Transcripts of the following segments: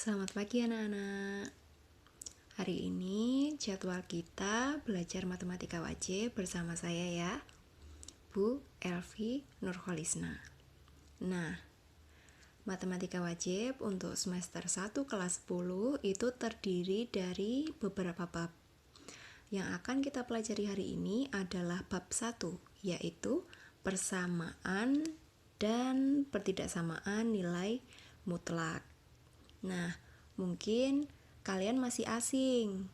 Selamat pagi anak-anak. Hari ini jadwal kita belajar matematika wajib bersama saya ya, Bu Elvi Nurholisna. Nah, matematika wajib untuk semester 1 kelas 10 itu terdiri dari beberapa bab. Yang akan kita pelajari hari ini adalah bab 1, yaitu persamaan dan pertidaksamaan nilai mutlak. Nah, mungkin kalian masih asing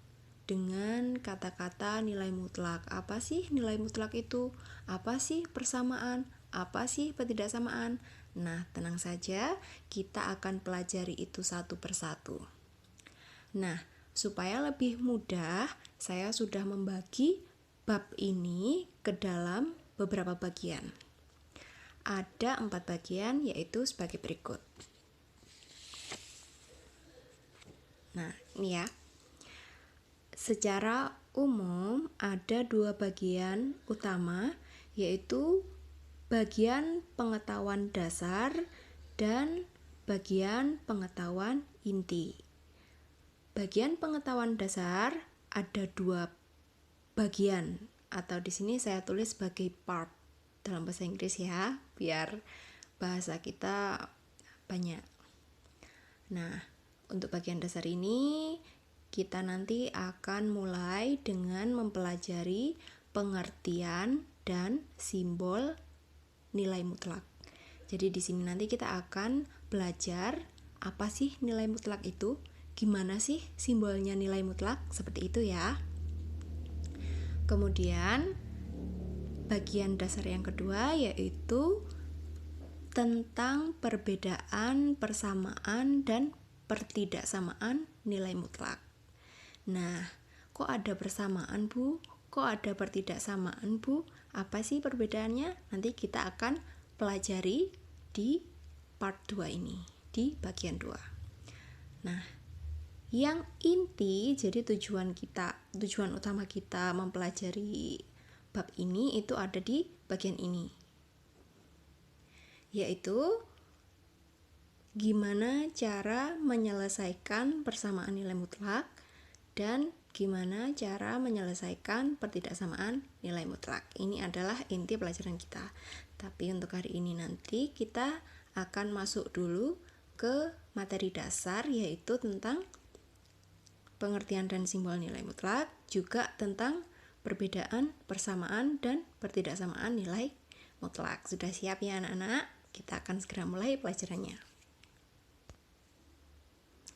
dengan kata-kata nilai mutlak. Apa sih nilai mutlak itu? Apa sih persamaan? Apa sih pertidaksamaan? Nah, tenang saja, kita akan pelajari itu satu persatu. Nah, supaya lebih mudah, saya sudah membagi bab ini ke dalam beberapa bagian. Ada 4 bagian, yaitu sebagai berikut. Nah, ini ya. Secara umum ada 2 bagian utama, yaitu bagian pengetahuan dasar dan bagian pengetahuan inti. Bagian pengetahuan dasar ada 2 bagian, atau di sini saya tulis sebagai part dalam bahasa Inggris ya, biar bahasa kita banyak. Nah, untuk bagian dasar ini, kita nanti akan mulai dengan mempelajari pengertian dan simbol nilai mutlak. Jadi di sini nanti kita akan belajar apa sih nilai mutlak itu, gimana sih simbolnya nilai mutlak, seperti itu ya. Kemudian, bagian dasar yang kedua yaitu tentang perbedaan, persamaan, dan pertidaksamaan nilai mutlak. Nah, kok ada persamaan, Bu? Kok ada pertidaksamaan, Bu? Apa sih perbedaannya? Nanti kita akan pelajari di part 2 ini, di bagian 2. Nah, yang inti, jadi tujuan utama kita mempelajari bab ini itu ada di bagian ini, yaitu gimana cara menyelesaikan persamaan nilai mutlak dan gimana cara menyelesaikan pertidaksamaan nilai mutlak. Ini adalah inti pelajaran kita. Tapi untuk hari ini nanti kita akan masuk dulu ke materi dasar, yaitu tentang pengertian dan simbol nilai mutlak, juga tentang perbedaan, persamaan, dan pertidaksamaan nilai mutlak. Sudah siap ya anak-anak? Kita akan segera mulai pelajarannya.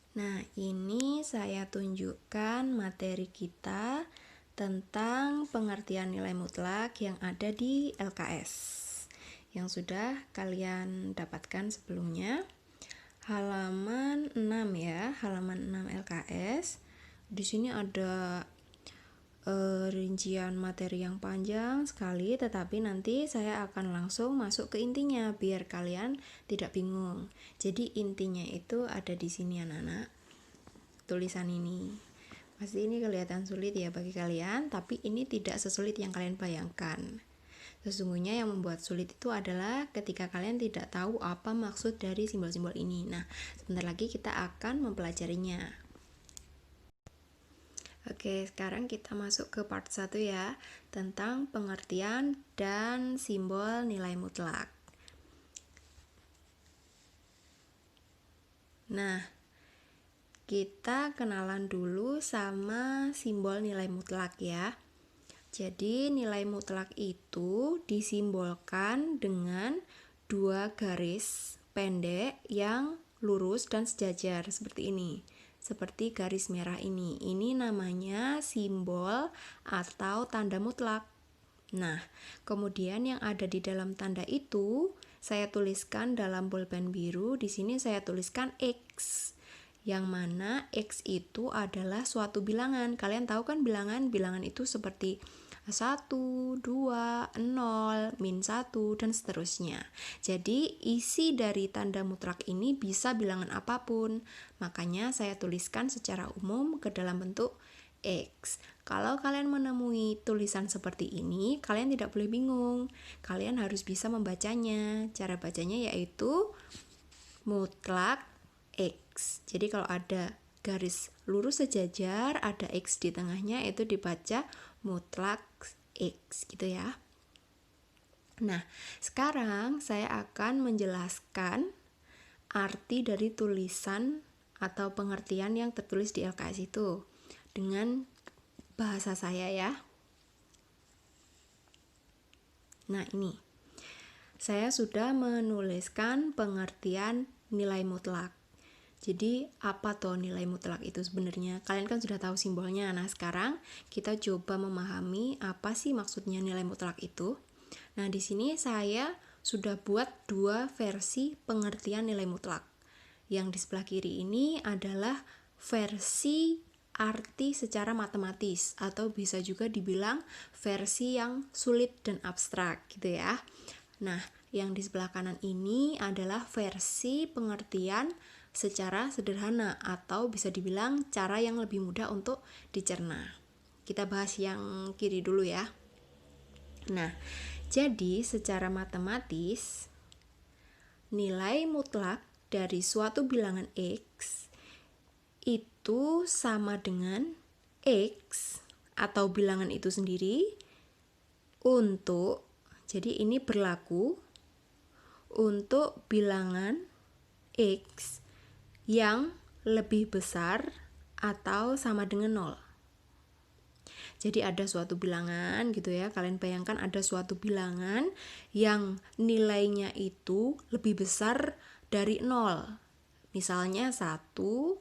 Nah, ini saya tunjukkan materi kita tentang pengertian nilai mutlak yang ada di LKS yang sudah kalian dapatkan sebelumnya. Halaman 6 ya, halaman 6 LKS. Di sini ada rincian materi yang panjang sekali, tetapi nanti saya akan langsung masuk ke intinya biar kalian tidak bingung. Jadi intinya itu ada di sini anak-anak. Tulisan ini pasti ini kelihatan sulit ya bagi kalian, tapi ini tidak sesulit yang kalian bayangkan. Sesungguhnya yang membuat sulit itu adalah ketika kalian tidak tahu apa maksud dari simbol-simbol ini. Nah, sebentar lagi kita akan mempelajarinya. Oke, sekarang kita masuk ke part 1 ya, tentang pengertian dan simbol nilai mutlak. Nah, kita kenalan dulu sama simbol nilai mutlak ya. Jadi nilai mutlak itu disimbolkan dengan 2 garis pendek yang lurus dan sejajar seperti ini. Seperti garis merah ini. Ini namanya simbol atau tanda mutlak. Nah, kemudian yang ada di dalam tanda itu saya tuliskan dalam bolpen biru. Di sini saya tuliskan X. Yang mana X itu adalah suatu bilangan. Kalian tahu kan bilangan itu seperti 1, 2, 0, min 1, dan seterusnya. Jadi isi dari tanda mutlak ini bisa bilangan apapun. Makanya saya tuliskan secara umum ke dalam bentuk X. Kalau kalian menemui tulisan seperti ini, kalian tidak boleh bingung. Kalian harus bisa membacanya. Cara bacanya yaitu mutlak X. Jadi kalau ada garis lurus sejajar, ada X di tengahnya, itu dibaca mutlak X gitu ya. Nah, sekarang saya akan menjelaskan arti dari tulisan atau pengertian yang tertulis di LKS itu dengan bahasa saya ya. Nah, ini saya sudah menuliskan pengertian nilai mutlak. Jadi apa tuh nilai mutlak itu sebenarnya? Kalian kan sudah tahu simbolnya. Nah, sekarang kita coba memahami apa sih maksudnya nilai mutlak itu. Nah, di sini saya sudah buat dua versi pengertian nilai mutlak. Yang di sebelah kiri ini adalah versi arti secara matematis atau bisa juga dibilang versi yang sulit dan abstrak gitu ya. Nah, yang di sebelah kanan ini adalah versi pengertian secara sederhana atau bisa dibilang cara yang lebih mudah untuk dicerna. Kita bahas yang kiri dulu ya. Nah, jadi secara matematis nilai mutlak dari suatu bilangan X itu sama dengan X atau bilangan itu sendiri untuk, jadi ini berlaku untuk bilangan X yang lebih besar atau sama dengan 0. Jadi ada suatu bilangan gitu ya, kalian bayangkan ada suatu bilangan yang nilainya itu lebih besar dari 0. Misalnya 1, 2,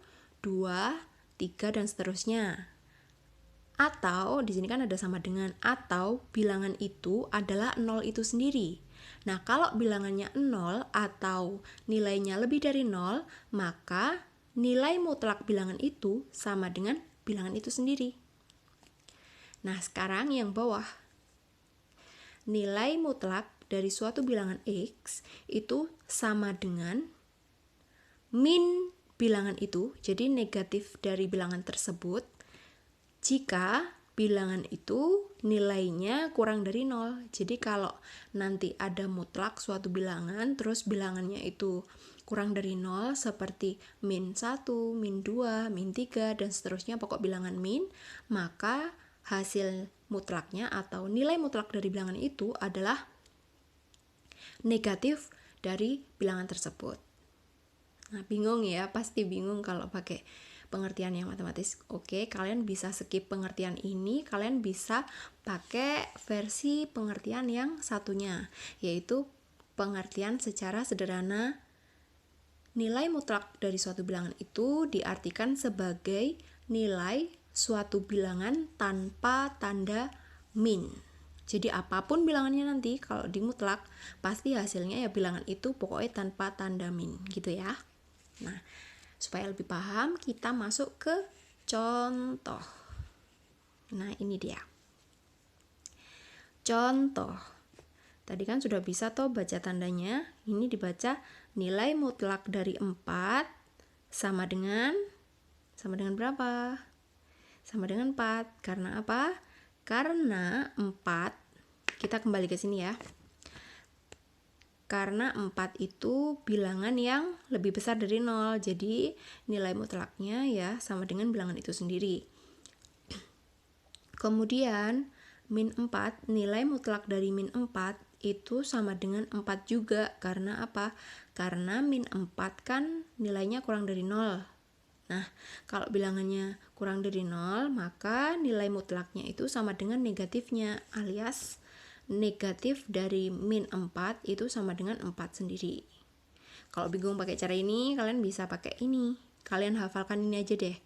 3 dan seterusnya. Atau di sini kan ada sama dengan, atau bilangan itu adalah 0 itu sendiri. Nah, kalau bilangannya 0 atau nilainya lebih dari 0, maka nilai mutlak bilangan itu sama dengan bilangan itu sendiri. Nah, sekarang yang bawah. Nilai mutlak dari suatu bilangan X itu sama dengan min bilangan itu, jadi negatif dari bilangan tersebut, jika bilangan itu nilainya kurang dari 0. Jadi kalau nanti ada mutlak suatu bilangan, terus bilangannya itu kurang dari 0, seperti min 1, min 2, min 3, dan seterusnya, pokok bilangan min, maka hasil mutlaknya atau nilai mutlak dari bilangan itu adalah negatif dari bilangan tersebut. Nah, bingung ya, pasti bingung kalau pakai pengertian yang matematis. Oke, kalian bisa skip pengertian ini, kalian bisa pakai versi pengertian yang satunya, yaitu pengertian secara sederhana. Nilai mutlak dari suatu bilangan itu diartikan sebagai nilai suatu bilangan tanpa tanda min. Jadi apapun bilangannya nanti, kalau dimutlak pasti hasilnya ya bilangan itu pokoknya tanpa tanda min gitu ya. Nah, supaya lebih paham, kita masuk ke contoh. Nah, ini dia. Contoh. Tadi kan sudah bisa toh baca tandanya. Ini dibaca nilai mutlak dari 4 sama dengan berapa? Sama dengan 4. Karena apa? Karena 4, kita kembali ke sini ya. Karena 4 itu bilangan yang lebih besar dari 0, jadi nilai mutlaknya ya sama dengan bilangan itu sendiri. Kemudian min 4, nilai mutlak dari min 4 itu sama dengan 4 juga. Karena apa? Karena min 4 kan nilainya kurang dari 0. Nah, kalau bilangannya kurang dari 0, maka nilai mutlaknya itu sama dengan negatifnya, alias negatif dari min 4 itu sama dengan 4 sendiri. Kalau bingung pakai cara ini, kalian bisa pakai ini. Kalian hafalkan ini aja deh.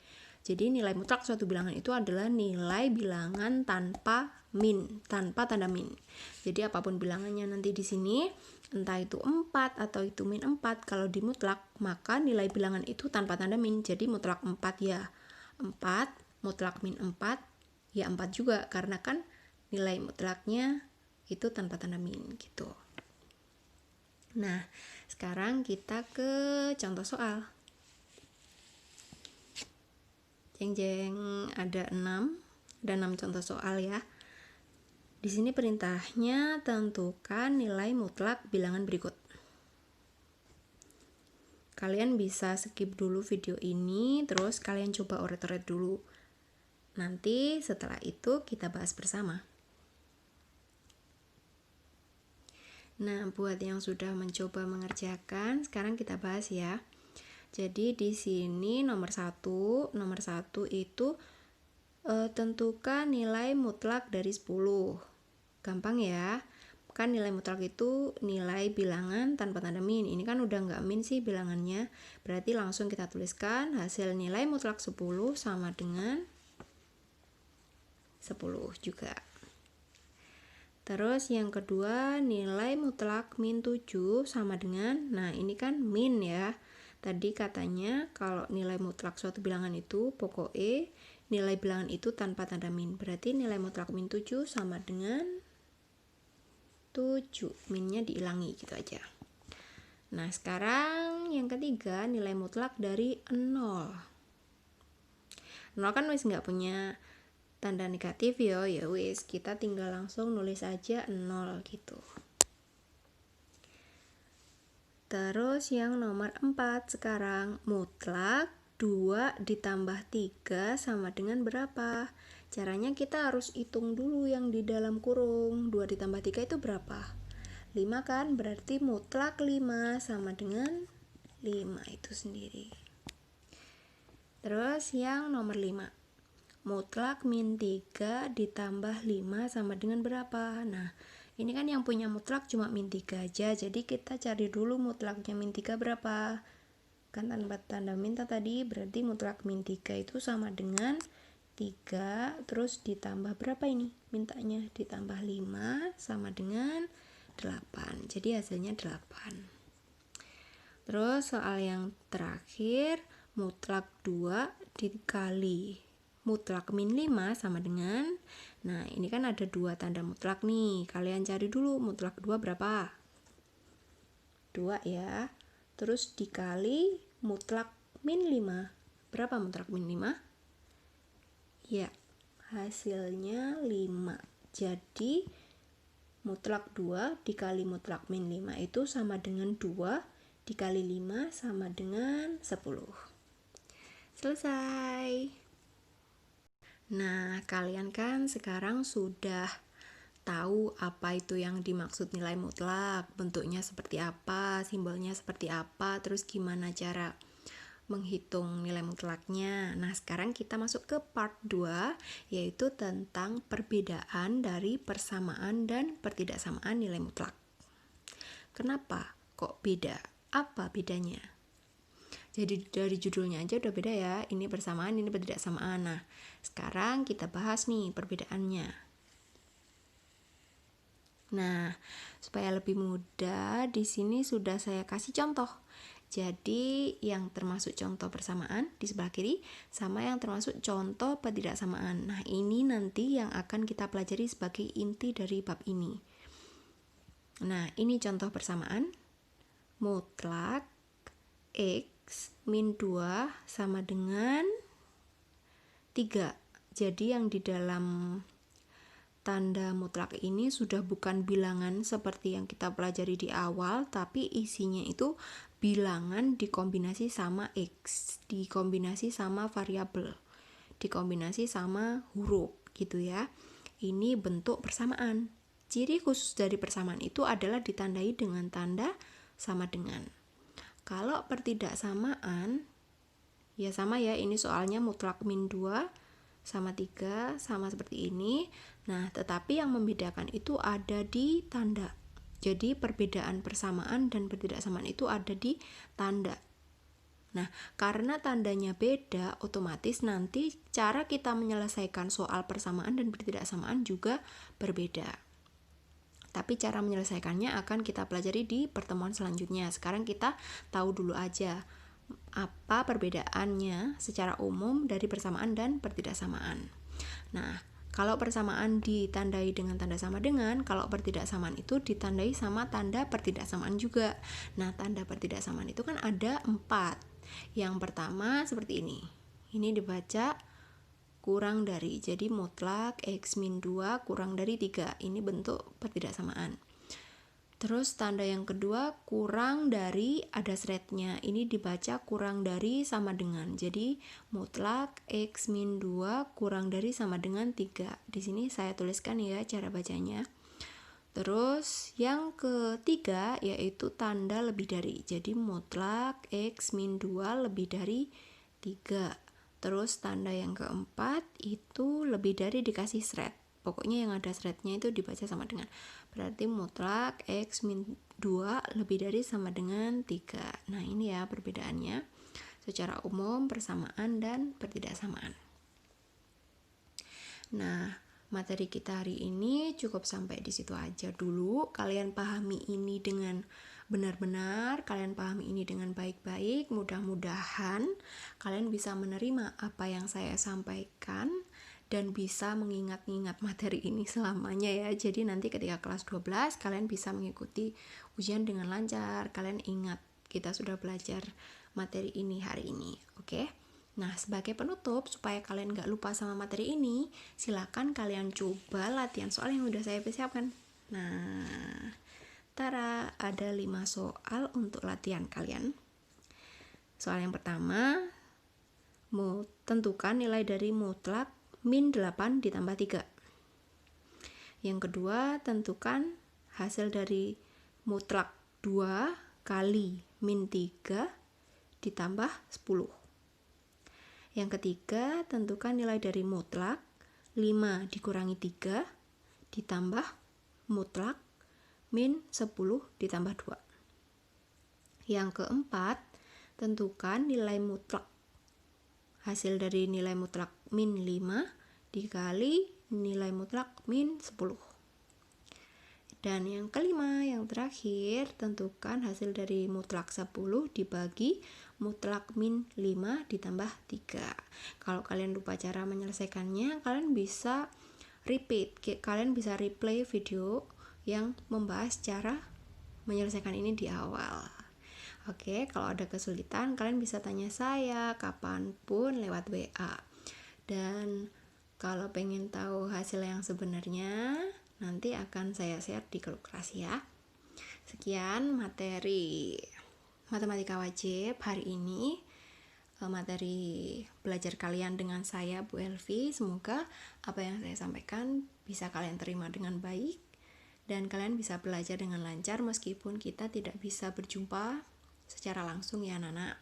Jadi nilai mutlak suatu bilangan itu adalah nilai bilangan tanpa min, tanpa tanda min. Jadi apapun bilangannya nanti di sini, entah itu 4 atau itu min 4, kalau dimutlak, maka nilai bilangan itu tanpa tanda min. Jadi mutlak 4 ya 4, mutlak min 4 ya 4 juga, karena kan nilai mutlaknya itu tanpa tanda min gitu. Nah, sekarang kita ke contoh soal. Jeng-jeng, ada 6 contoh soal ya. Di sini perintahnya tentukan nilai mutlak bilangan berikut. Kalian bisa skip dulu video ini, terus kalian coba oret-oret dulu. Nanti setelah itu kita bahas bersama. Nah, buat yang sudah mencoba mengerjakan, sekarang kita bahas ya. Jadi di sini nomor satu itu tentukan nilai mutlak dari 10. Gampang ya. Kan nilai mutlak itu nilai bilangan tanpa tanda min. Ini kan udah nggak min sih bilangannya. Berarti langsung kita tuliskan hasil nilai mutlak 10 sama dengan 10 juga. Terus yang kedua nilai mutlak min 7 sama dengan, nah ini kan min ya. Tadi katanya kalau nilai mutlak suatu bilangan itu pokoknya nilai bilangan itu tanpa tanda min. Berarti nilai mutlak min 7 sama dengan 7, minnya diilangi gitu aja. Nah sekarang yang ketiga nilai mutlak dari 0. 0 kan wis nggak punya tanda negatif ya wis kita tinggal langsung nulis aja 0 gitu. Terus yang nomor 4 sekarang mutlak 2 ditambah 3 sama dengan berapa? Caranya kita harus hitung dulu yang di dalam kurung. 2 ditambah 3 itu berapa? 5 kan? Berarti mutlak 5 sama dengan 5 itu sendiri. Terus yang nomor 5. Mutlak min 3 ditambah 5 sama dengan berapa? Nah, ini kan yang punya mutlak cuma min 3 aja. Jadi kita cari dulu mutlaknya min 3 berapa? Kan tanpa tanda min tadi, berarti mutlak min 3 itu sama dengan 3 terus ditambah berapa ini mintanya, ditambah 5 sama dengan 8, jadi hasilnya 8. Terus soal yang terakhir mutlak 2 dikali mutlak min 5 sama dengan, nah ini kan ada 2 tanda mutlak nih, kalian cari dulu mutlak 2 berapa, 2 ya, terus dikali mutlak min 5, berapa mutlak min 5? Ya, hasilnya 5. Jadi mutlak 2 dikali mutlak min 5 itu sama dengan 2 dikali 5 sama dengan 10. Selesai. Nah, kalian kan sekarang sudah tahu apa itu yang dimaksud nilai mutlak, bentuknya seperti apa, simbolnya seperti apa, terus gimana cara menghitung nilai mutlaknya. Nah, sekarang kita masuk ke part 2, yaitu tentang perbedaan dari persamaan dan pertidaksamaan nilai mutlak. Kenapa kok beda? Apa bedanya? Jadi dari judulnya aja udah beda ya, ini persamaan, ini pertidaksamaan. Nah, sekarang kita bahas nih perbedaannya. Nah, supaya lebih mudah, di sini sudah saya kasih contoh. Jadi yang termasuk contoh persamaan di sebelah kiri sama yang termasuk contoh pertidaksamaan. Nah, ini nanti yang akan kita pelajari sebagai inti dari bab ini. Nah, ini contoh persamaan. Mutlak X min 2 sama dengan 3. Jadi yang di dalam tanda mutlak ini sudah bukan bilangan seperti yang kita pelajari di awal, tapi isinya itu bilangan dikombinasi sama X, dikombinasi sama variabel, dikombinasi sama huruf gitu ya. Ini bentuk persamaan. Ciri khusus dari persamaan itu adalah ditandai dengan tanda sama dengan. Kalau pertidaksamaan, ya sama ya, ini soalnya mutlak min 2 sama 3 sama seperti ini. Nah, tetapi yang membedakan itu ada di tanda. Jadi perbedaan persamaan dan pertidaksamaan itu ada di tanda. Nah, karena tandanya beda, otomatis nanti cara kita menyelesaikan soal persamaan dan pertidaksamaan juga berbeda. Tapi cara menyelesaikannya akan kita pelajari di pertemuan selanjutnya. Sekarang kita tahu dulu aja apa perbedaannya secara umum dari persamaan dan pertidaksamaan. Nah, kalau persamaan ditandai dengan tanda sama dengan, kalau pertidaksamaan itu ditandai sama tanda pertidaksamaan juga. Nah, tanda pertidaksamaan itu kan ada 4. Yang pertama seperti ini. Ini dibaca kurang dari, jadi mutlak X min 2 kurang dari 3. Ini bentuk pertidaksamaan. Terus tanda yang kedua kurang dari, ada threadnya. Ini dibaca kurang dari sama dengan. Jadi mutlak X min 2 kurang dari sama dengan 3. Di sini saya tuliskan ya cara bacanya. Terus yang ketiga yaitu tanda lebih dari. Jadi mutlak X min 2 lebih dari 3. Terus tanda yang keempat itu lebih dari dikasih thread. Pokoknya yang ada threadnya itu dibaca sama dengan. Berarti mutlak X min 2 lebih dari sama dengan 3. Nah ini ya perbedaannya secara umum, persamaan, dan pertidaksamaan. Nah materi kita hari ini cukup sampai di situ aja dulu. Kalian pahami ini dengan benar-benar, kalian pahami ini dengan baik-baik. Mudah-mudahan kalian bisa menerima apa yang saya sampaikan dan bisa mengingat-ingat materi ini selamanya ya. Jadi nanti ketika kelas 12 kalian bisa mengikuti ujian dengan lancar. Kalian ingat kita sudah belajar materi ini hari ini, oke? Nah, sebagai penutup, supaya kalian gak lupa sama materi ini, silakan kalian coba latihan soal yang udah saya persiapkan. Nah, tara, ada 5 soal untuk latihan kalian. Soal yang pertama, tentukan nilai dari mutlak min 8 ditambah 3. Yang kedua, tentukan hasil dari mutlak 2 kali min 3 ditambah 10. Yang ketiga, tentukan nilai dari mutlak 5 dikurangi 3 ditambah mutlak min 10 ditambah 2. Yang keempat, tentukan nilai mutlak hasil dari nilai mutlak min 5 dikali nilai mutlak min 10. Dan yang kelima, yang terakhir, tentukan hasil dari mutlak 10 dibagi mutlak min 5 ditambah 3. Kalau kalian lupa cara menyelesaikannya, kalian bisa replay video yang membahas cara menyelesaikan ini di awal. Oke, kalau ada kesulitan, kalian bisa tanya saya kapanpun lewat WA. Dan kalau pengen tahu hasil yang sebenarnya, nanti akan saya share di grup kelas ya. Sekian materi matematika wajib hari ini, materi belajar kalian dengan saya Bu Elvi. Semoga apa yang saya sampaikan bisa kalian terima dengan baik dan kalian bisa belajar dengan lancar meskipun kita tidak bisa berjumpa secara langsung ya anak-anak.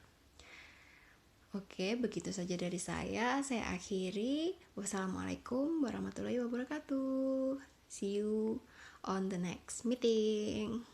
Oke, begitu saja dari saya akhiri. Wassalamualaikum warahmatullahi wabarakatuh. See you on the next meeting.